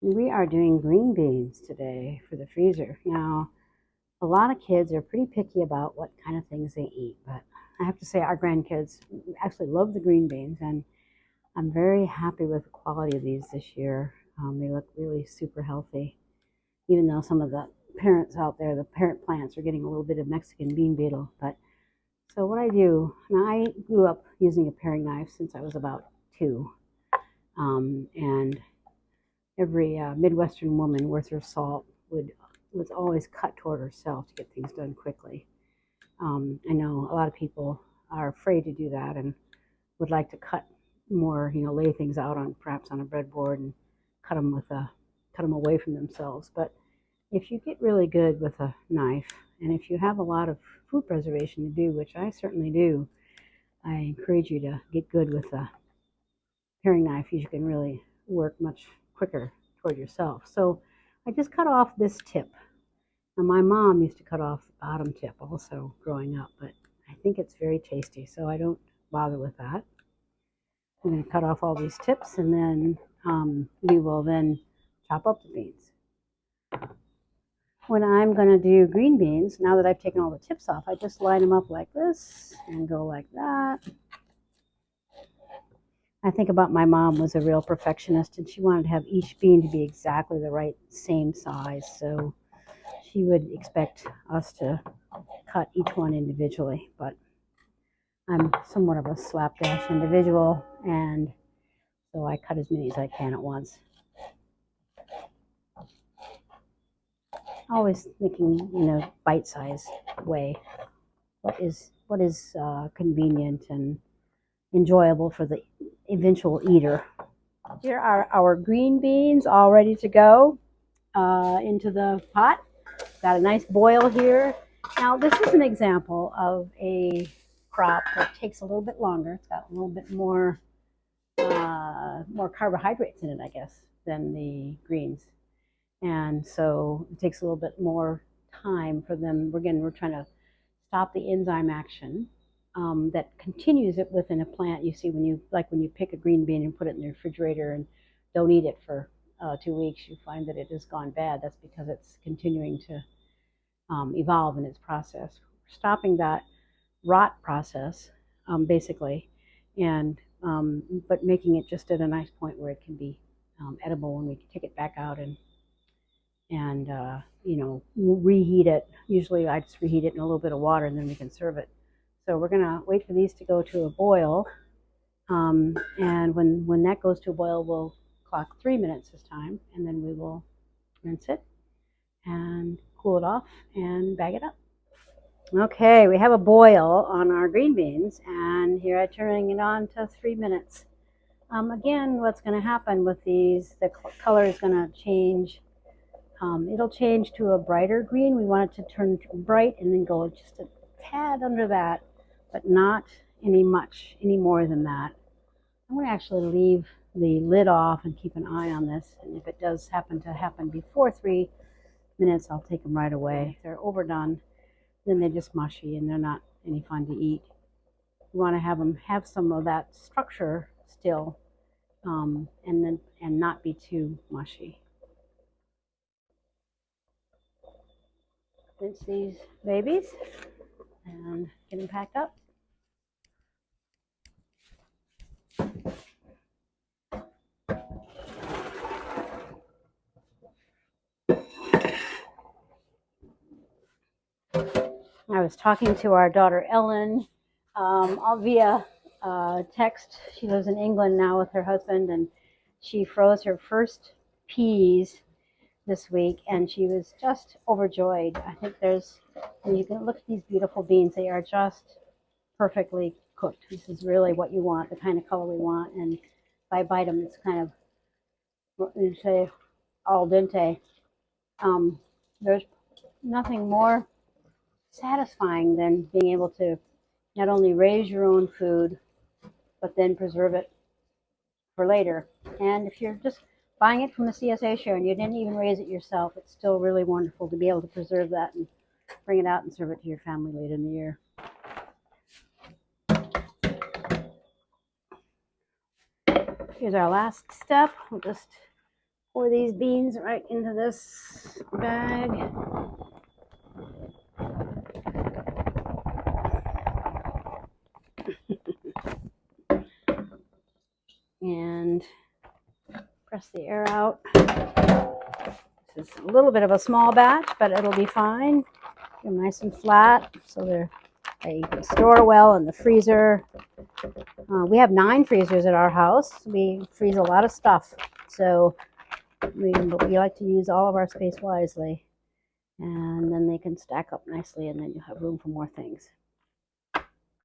We are doing green beans today for the freezer. Now, a lot of kids are pretty picky about what kind of things they eat, but I have to say our grandkids actually love the green beans, and I'm very happy with the quality of these this year. They look really super healthy, even though some of the parents out there, the parent plants, are getting a little bit of Mexican bean beetle. But so what I do, now I grew up using a paring knife since I was about 2, and every Midwestern woman worth her salt was always cut toward herself to get things done quickly. I know a lot of people are afraid to do that and would like to cut more, lay things out on perhaps on a breadboard and cut them away from themselves. But if you get really good with a knife, and if you have a lot of food preservation to do, which I certainly do, I encourage you to get good with a paring knife. You can really work much quicker toward yourself. So I just cut off this tip. Now my mom used to cut off the bottom tip also growing up, but I think it's very tasty, so I don't bother with that. I'm going to cut off all these tips, and then we will then chop up the beans. When I'm going to do green beans, now that I've taken all the tips off, I just line them up like this and go like that. I think about my mom was a real perfectionist, and she wanted to have each bean to be exactly the right same size. So she would expect us to cut each one individually. But I'm somewhat of a slapdash individual, and so I cut as many as I can at once. Always thinking, bite-size way. What is convenient and enjoyable for the eventual eater. Here are our green beans all ready to go into the pot. Got a nice boil here. Now this is an example of a crop that takes a little bit longer. It's got a little bit more carbohydrates in it, I guess, than the greens. And so it takes a little bit more time for them. We're trying to stop the enzyme action that continues it within a plant. You see, when you pick a green bean and put it in the refrigerator and don't eat it for 2 weeks, you find that it has gone bad. That's because it's continuing to evolve in its process. Stopping that rot process, basically, and but making it just at a nice point where it can be edible when we take it back out and reheat it. Usually I just reheat it in a little bit of water, and then we can serve it. So we're gonna wait for these to go to a boil, and when that goes to a boil, we'll clock 3 minutes this time, and then we will rinse it and cool it off and bag it up. Okay, we have a boil on our green beans, and here I'm turning it on to 3 minutes. Again, what's going to happen with these, the color is going to change. It'll change to a brighter green. We want it to turn bright and then go just a tad under that, but not any more than that. I'm going to actually leave the lid off and keep an eye on this, and if it does happen to happen before 3 minutes, I'll take them right away. If they're overdone, then they're just mushy and they're not any fun to eat. We want to have them have some of that structure still, and not be too mushy. Rinse these babies and get them packed up. I was talking to our daughter Ellen via text. She lives in England now with her husband, and she froze her first peas this week, and she was just overjoyed. I think when you can look at these beautiful beans, they are just perfectly cooked. This is really what you want, the kind of color we want, and if I bite them, it's kind of, you say, al dente. There's nothing more satisfying than being able to not only raise your own food, but then preserve it for later. And if you're just buying it from the CSA share and you didn't even raise it yourself, it's still really wonderful to be able to preserve that and bring it out and serve it to your family later in the year. Here's our last step. We'll just pour these beans right into this bag. And press the air out. This is a little bit of a small batch, but it'll be fine. They're nice and flat, so they store well in the freezer. We have 9 freezers at our house. We freeze a lot of stuff, so but we like to use all of our space wisely. And then they can stack up nicely, and then you have room for more things.